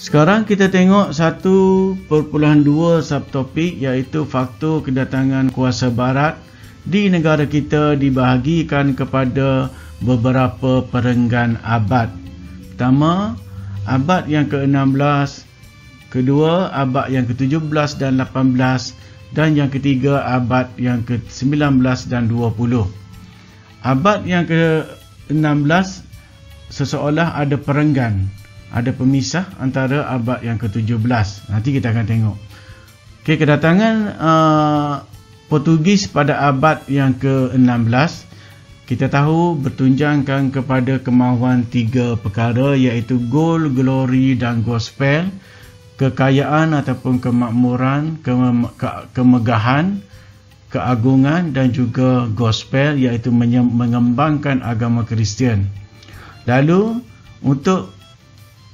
Sekarang kita tengok 1.2 subtopik, iaitu faktor kedatangan kuasa barat di negara kita dibahagikan kepada beberapa perenggan abad. Pertama, abad yang ke-16, kedua abad yang ke-17 dan 18, dan yang ketiga abad yang ke-19 dan 20. Abad yang ke-16 seseolah ada perenggan, ada pemisah antara abad yang ke-17. Nanti kita akan tengok. Okey, kedatangan Portugis pada abad yang ke-16 kita tahu bertunjangkan kepada kemahuan tiga perkara, iaitu gold, glory dan gospel, kekayaan ataupun kemakmuran, kemegahan, keagungan dan juga gospel, iaitu mengembangkan agama Kristian. Lalu untuk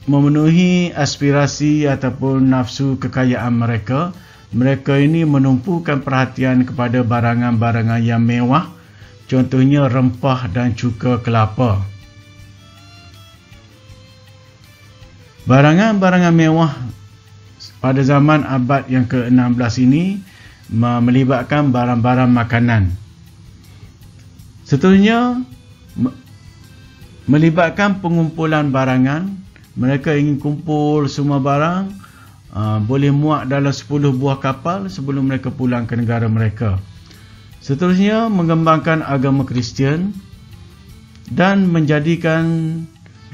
memenuhi aspirasi ataupun nafsu kekayaan mereka, mereka ini menumpukan perhatian kepada barangan-barangan yang mewah, contohnya rempah dan cuka kelapa. Barangan-barangan mewah pada zaman abad yang ke-16 ini melibatkan barang-barang makanan. Seterusnya melibatkan pengumpulan barangan. Mereka ingin kumpul semua barang, boleh muat dalam 10 buah kapal sebelum mereka pulang ke negara mereka. Seterusnya mengembangkan agama Kristian dan menjadikan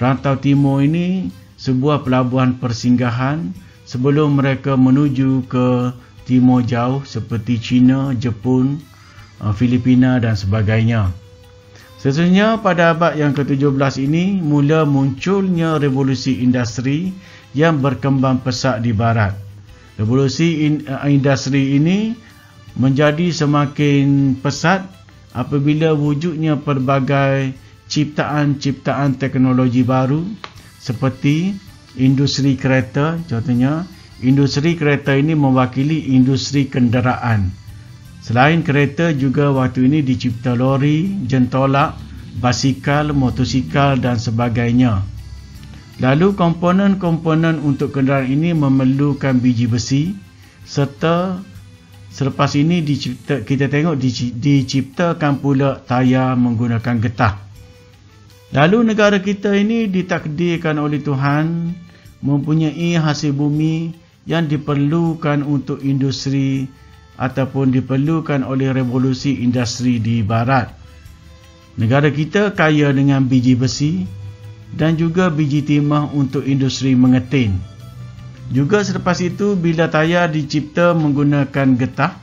Rantau Timur ini sebuah pelabuhan persinggahan sebelum mereka menuju ke Timur Jauh seperti China, Jepun, Filipina dan sebagainya. Seterusnya pada abad yang ke-17 ini mula munculnya revolusi industri yang berkembang pesat di barat. Revolusi industri ini menjadi semakin pesat apabila wujudnya pelbagai ciptaan-ciptaan teknologi baru seperti industri kereta. Contohnya, industri kereta ini mewakili industri kenderaan. Selain kereta, juga waktu ini dicipta lori, jentolak, basikal, motosikal dan sebagainya. Lalu komponen-komponen untuk kenderaan ini memerlukan biji besi, serta selepas ini kita tengok diciptakan pula tayar menggunakan getah. Lalu negara kita ini ditakdirkan oleh Tuhan mempunyai hasil bumi yang diperlukan untuk industri ataupun diperlukan oleh revolusi industri di barat. Negara kita kaya dengan biji besi dan juga biji timah untuk industri mengetin. Juga selepas itu bila tayar dicipta menggunakan getah,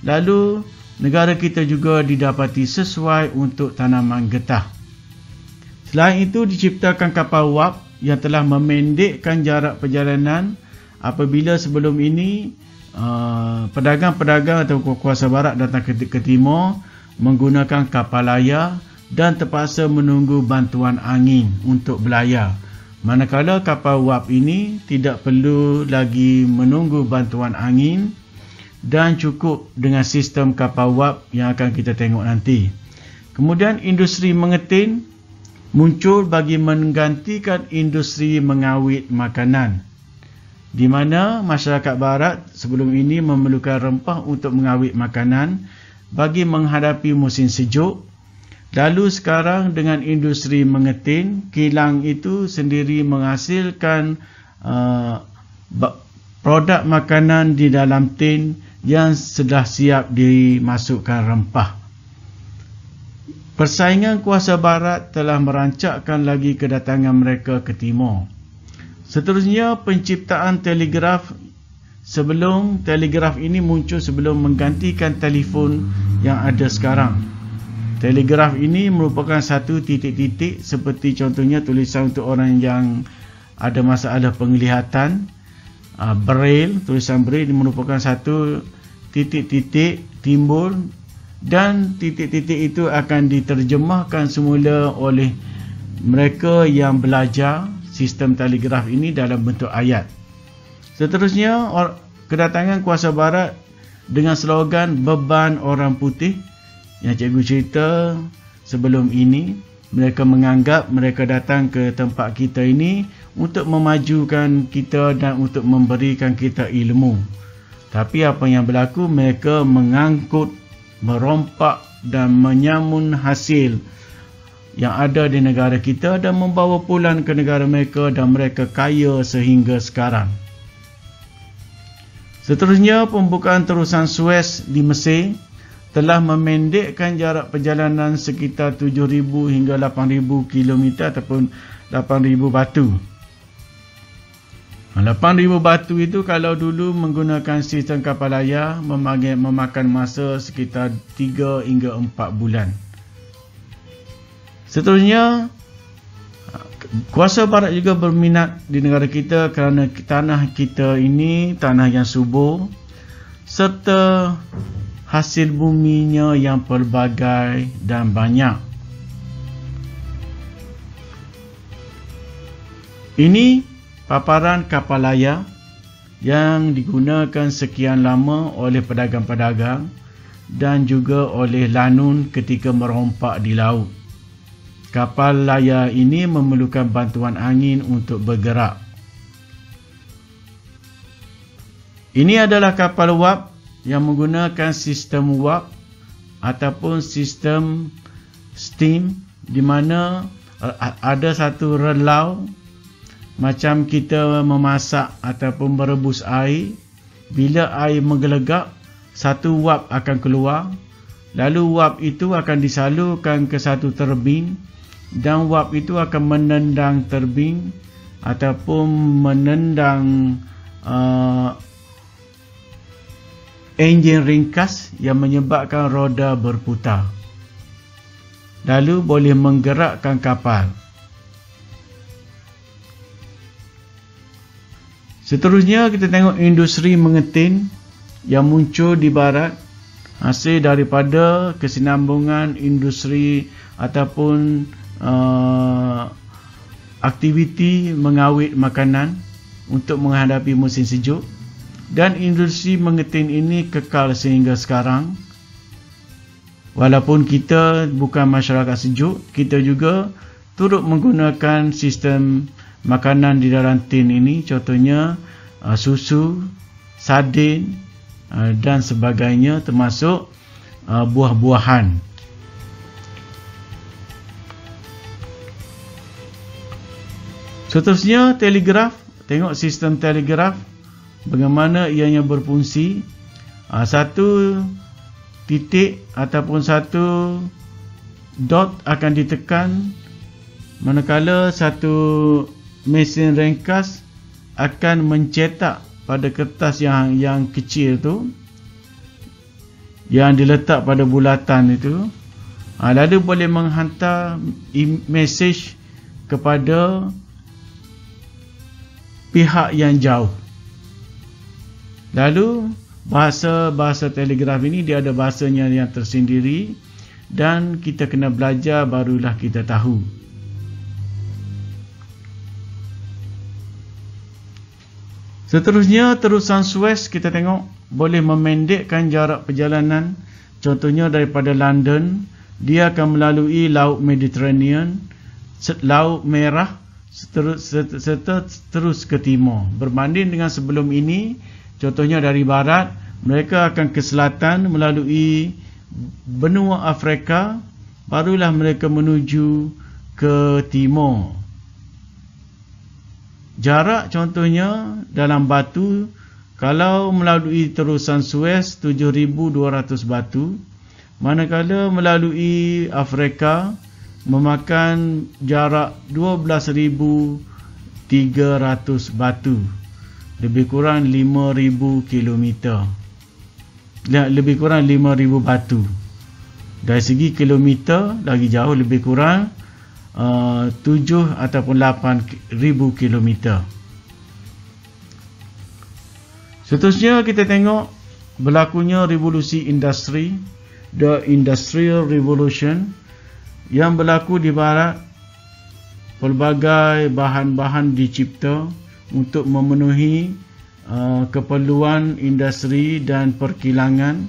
lalu negara kita juga didapati sesuai untuk tanaman getah. Selain itu diciptakan kapal wap yang telah memendekkan jarak perjalanan apabila sebelum ini pedagang-pedagang atau kuasa barat datang ke timur menggunakan kapal layar dan terpaksa menunggu bantuan angin untuk berlayar. Manakala kapal wap ini tidak perlu lagi menunggu bantuan angin dan cukup dengan sistem kapal wap yang akan kita tengok nanti. Kemudian industri mengetin muncul bagi menggantikan industri mengawit makanan, di mana masyarakat barat sebelum ini memerlukan rempah untuk mengawit makanan bagi menghadapi musim sejuk. Lalu sekarang dengan industri mengetin, kilang itu sendiri menghasilkan produk makanan di dalam tin yang sudah siap dimasukkan rempah. Persaingan kuasa barat telah merancakkan lagi kedatangan mereka ke timur. Seterusnya penciptaan telegraf. Sebelum telegraf ini muncul sebelum menggantikan telefon yang ada sekarang. Telegraf ini merupakan satu titik-titik seperti contohnya tulisan untuk orang yang ada masalah penglihatan. Braille, tulisan Braille merupakan satu titik-titik timbul dan titik-titik itu akan diterjemahkan semula oleh mereka yang belajar sistem telegraf ini dalam bentuk ayat. Seterusnya kedatangan kuasa barat dengan slogan beban orang putih yang cikgu cerita sebelum ini mereka menganggap mereka datang ke tempat kita ini untuk memajukan kita dan untuk memberikan kita ilmu. Tapi apa yang berlaku, mereka mengangkut, merompak dan menyamun hasil yang ada di negara kita dan membawa pulang ke negara mereka, dan mereka kaya sehingga sekarang. Seterusnya, pembukaan terusan Suez di Mesir telah memendekkan jarak perjalanan sekitar 7,000 hingga 8,000 km ataupun 8,000 batu. 8,000 batu itu kalau dulu menggunakan sistem kapal layar memakan masa sekitar 3 hingga 4 bulan. Seterusnya, kuasa barat juga berminat di negara kita kerana tanah kita ini tanah yang subur serta hasil buminya yang pelbagai dan banyak. Ini paparan kapal layar yang digunakan sekian lama oleh pedagang-pedagang dan juga oleh lanun ketika merompak di laut. Kapal layar ini memerlukan bantuan angin untuk bergerak. Ini adalah kapal wap yang menggunakan sistem wap ataupun sistem steam, di mana ada satu relau macam kita memasak ataupun merebus air. Bila air menggelegak, satu wap akan keluar, lalu wap itu akan disalurkan ke satu turbin, dan wap itu akan menendang turbin ataupun menendang enjin ringkas yang menyebabkan roda berputar, lalu boleh menggerakkan kapal. Seterusnya, kita tengok industri mengetin yang muncul di barat hasil daripada kesinambungan industri ataupun aktiviti mengawet makanan untuk menghadapi musim sejuk, dan industri mengetin ini kekal sehingga sekarang. Walaupun kita bukan masyarakat sejuk, kita juga turut menggunakan sistem makanan di dalam tin ini, contohnya susu, sardin dan sebagainya, termasuk buah-buahan. Seterusnya, telegraf. Tengok sistem telegraf, bagaimana ianya berfungsi. Satu titik ataupun satu dot akan ditekan, manakala satu mesin ringkas akan mencetak pada kertas yang kecil tu, yang diletak pada bulatan itu, lalu boleh menghantar mesej kepada pihak yang jauh. Lalu bahasa telegraf ini dia ada bahasanya yang tersendiri, dan kita kena belajar barulah kita tahu. Seterusnya, terusan Suez kita tengok boleh memendekkan jarak perjalanan. Contohnya daripada London, dia akan melalui Laut Mediterranean, Laut Merah, serta terus ke timur. Berbanding dengan sebelum ini, contohnya dari barat, mereka akan ke selatan melalui benua Afrika, barulah mereka menuju ke timur. Jarak contohnya dalam batu, kalau melalui terusan Suez 7,200 batu, manakala melalui Afrika memakan jarak 12,300 batu, lebih kurang 5,000 kilometer. Lebih kurang 5,000 batu. Dari segi kilometer lagi jauh, lebih kurang 7 ataupun 8,000 kilometer. Seterusnya, kita tengok berlakunya revolusi industri, the Industrial Revolution, yang berlaku di barat. Pelbagai bahan-bahan dicipta untuk memenuhi keperluan industri dan perkilangan,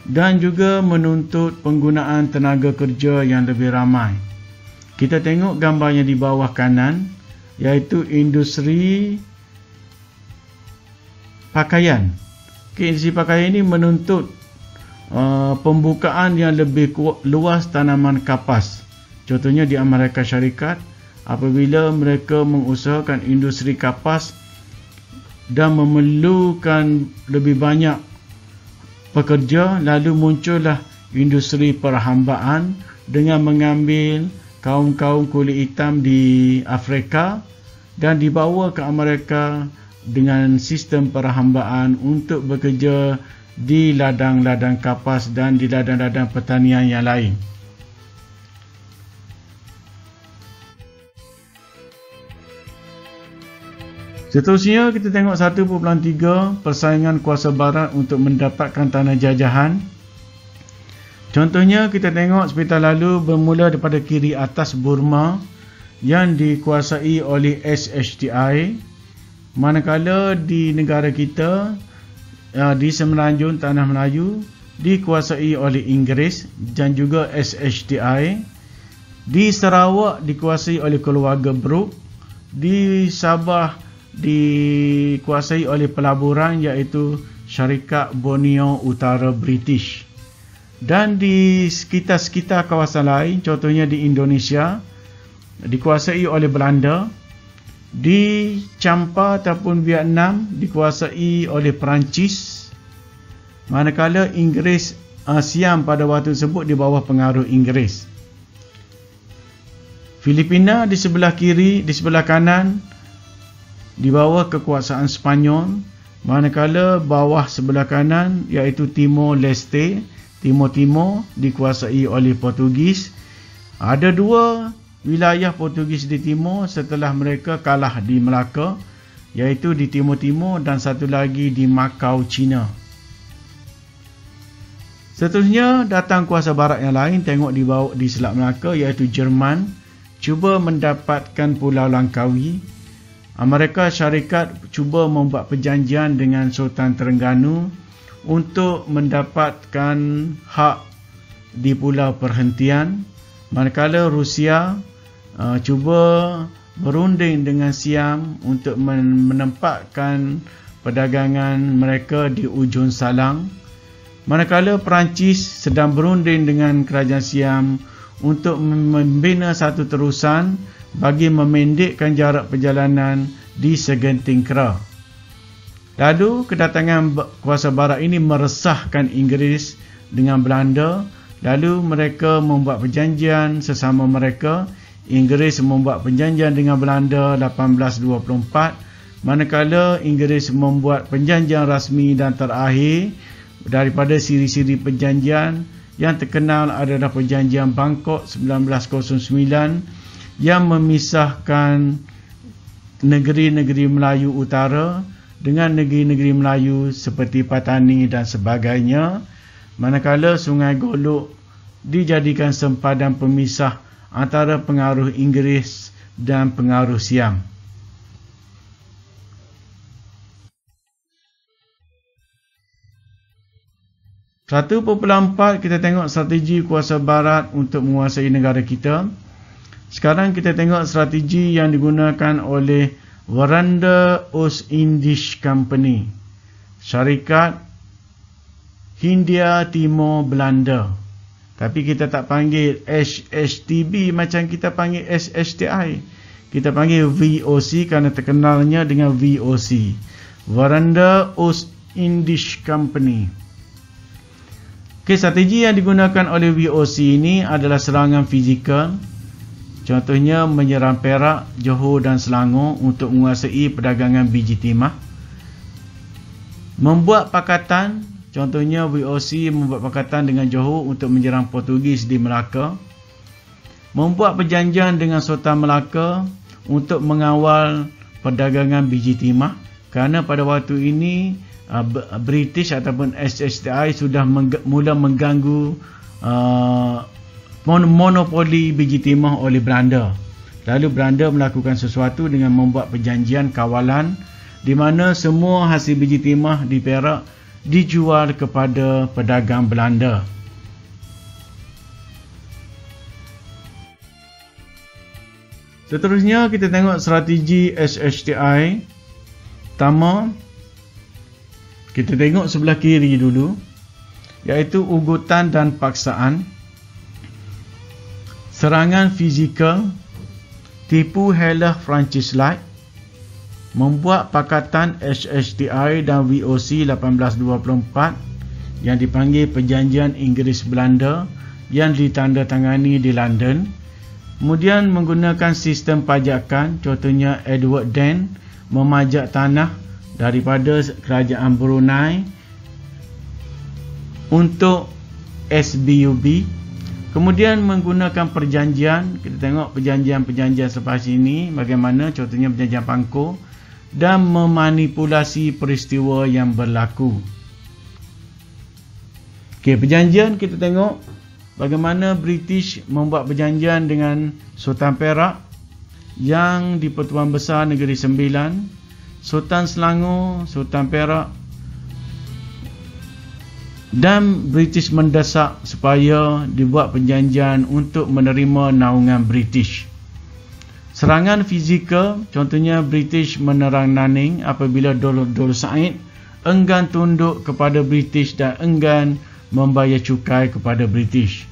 dan juga menuntut penggunaan tenaga kerja yang lebih ramai. Kita tengok gambarnya di bawah kanan, iaitu industri pakaian. Industri pakaian ini menuntut pembukaan yang lebih luas tanaman kapas. Contohnya di Amerika Syarikat, apabila mereka mengusahakan industri kapas dan memerlukan lebih banyak pekerja, lalu muncullah industri perhambaan dengan mengambil kaum-kaum kulit hitam di Afrika dan dibawa ke Amerika dengan sistem perhambaan untuk bekerja di ladang-ladang kapas dan di ladang-ladang pertanian yang lain. Seterusnya kita tengok 1.3 persaingan kuasa barat untuk mendapatkan tanah jajahan. Contohnya kita tengok seperti lalu bermula daripada kiri atas Burma yang dikuasai oleh SHTI, manakala di negara kita di Semenanjung Tanah Melayu dikuasai oleh Inggeris dan juga SHTI. Di Sarawak dikuasai oleh keluarga Brooke. Di Sabah dikuasai oleh pelaburan iaitu Syarikat Borneo Utara British. Dan di sekitar-sekitar kawasan lain, contohnya di Indonesia, dikuasai oleh Belanda. Di Champa ataupun Vietnam dikuasai oleh Perancis, manakala Inggeris Siam pada waktu tersebut di bawah pengaruh Inggeris. Filipina di sebelah kiri, di sebelah kanan di bawah kekuasaan Sepanyol, manakala bawah sebelah kanan iaitu Timor Leste, Timur dikuasai oleh Portugis. Ada dua wilayah Portugis di timur setelah mereka kalah di Melaka, iaitu di Timur dan satu lagi di Macau, China. Seterusnya datang kuasa barat yang lain, tengok di bawah di Selat Melaka, iaitu Jerman cuba mendapatkan Pulau Langkawi. Amerika Syarikat cuba membuat perjanjian dengan Sultan Terengganu untuk mendapatkan hak di Pulau Perhentian, manakala Rusia cuba berunding dengan Siam untuk menempatkan perdagangan mereka di ujung Salang, manakala Perancis sedang berunding dengan kerajaan Siam untuk membina satu terusan bagi memendekkan jarak perjalanan di segenting kera. Lalu kedatangan kuasa barat ini meresahkan Inggeris dengan Belanda. Lalu mereka membuat perjanjian sesama mereka. Inggris membuat perjanjian dengan Belanda 1824, manakala Inggeris membuat perjanjian rasmi dan terakhir daripada siri-siri perjanjian yang terkenal adalah perjanjian Bangkok 1909 yang memisahkan negeri-negeri Melayu Utara dengan negeri-negeri Melayu seperti Patani dan sebagainya, manakala Sungai Golok dijadikan sempadan pemisah antara pengaruh Inggeris dan pengaruh Siam. Satu 1.4 kita tengok strategi kuasa barat untuk menguasai negara kita. Sekarang kita tengok strategi yang digunakan oleh Waranda Oos-Indisch Company, Syarikat Hindia Timur Belanda. Tapi kita tak panggil SHTB macam kita panggil SHTI. Kita panggil VOC kerana terkenalnya dengan VOC, Waranda Oos-Indisch Company. Strategi yang digunakan oleh VOC ini adalah serangan fizikal. Contohnya menyerang Perak, Johor dan Selangor untuk menguasai perdagangan biji timah. Membuat pakatan, contohnya VOC membuat pakatan dengan Johor untuk menyerang Portugis di Melaka. Membuat perjanjian dengan Sultan Melaka untuk mengawal perdagangan biji timah, kerana pada waktu ini British ataupun SHTI sudah mula mengganggu monopoli biji timah oleh Belanda. Lalu Belanda melakukan sesuatu dengan membuat perjanjian kawalan di mana semua hasil biji timah di Perak dijual kepada pedagang Belanda. Seterusnya kita tengok strategi SHTI. Pertama, kita tengok sebelah kiri dulu, iaitu ugutan dan paksaan. Serangan fizikal, tipu helah Francis Light, membuat pakatan SHTI dan VOC 1824 yang dipanggil Perjanjian Inggeris-Belanda yang ditandatangani di London. Kemudian menggunakan sistem pajakan, contohnya Edward Den memajak tanah daripada kerajaan Brunei untuk SBUB. Kemudian menggunakan perjanjian, kita tengok perjanjian-perjanjian selepas ini bagaimana, contohnya perjanjian Pangkor, dan memanipulasi peristiwa yang berlaku. Okey, perjanjian kita tengok bagaimana British membuat perjanjian dengan Sultan Perak yang di Pertuan Besar Negeri Sembilan, Sultan Selangor, Sultan Perak, dan British mendesak supaya dibuat perjanjian untuk menerima naungan British. Serangan fizikal, contohnya British menerang Nanning apabila Dor Said enggan tunduk kepada British dan enggan membayar cukai kepada British.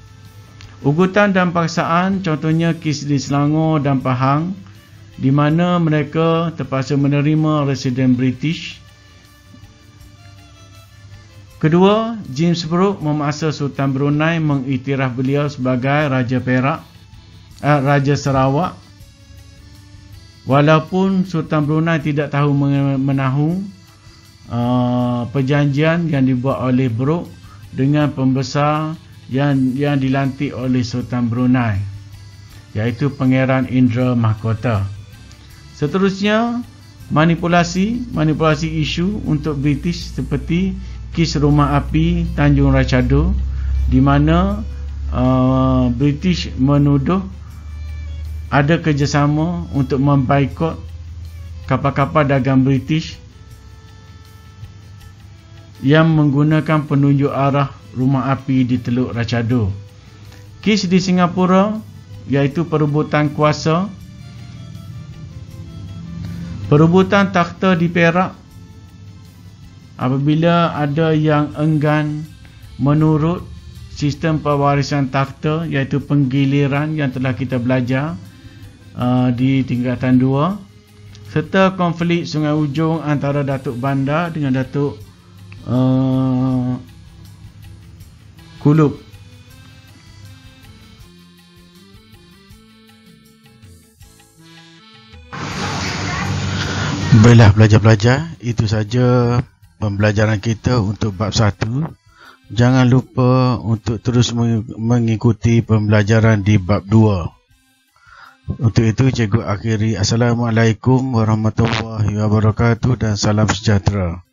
Ugutan dan paksaan, contohnya kes di Selangor dan Pahang, di mana mereka terpaksa menerima residen British. Kedua, James Brooke memaksa Sultan Brunei mengiktiraf beliau sebagai Raja Raja Sarawak. Walaupun Sultan Brunei tidak tahu menahu perjanjian yang dibuat oleh Brooke dengan pembesar yang dilantik oleh Sultan Brunei, iaitu Pangeran Indra Mahkota. Seterusnya, manipulasi isu untuk British seperti kes rumah api Tanjung Ratchado, di mana British menuduh ada kerjasama untuk membaikot kapal-kapal dagang British yang menggunakan penunjuk arah rumah api di Teluk Ratchado. Kes di Singapura, iaitu perebutan kuasa, perebutan takhta di Perak apabila ada yang enggan menurut sistem pewarisan takhta, iaitu penggiliran yang telah kita belajar di tingkatan 2, serta konflik Sungai Ujong antara Datuk Bandar dengan Datuk Kulub. Baiklah pelajar-pelajar, itu saja pembelajaran kita untuk bab 1. Jangan lupa untuk terus mengikuti pembelajaran di bab 2. Untuk itu cikgu akhiri. Assalamualaikum warahmatullahi wabarakatuh dan salam sejahtera.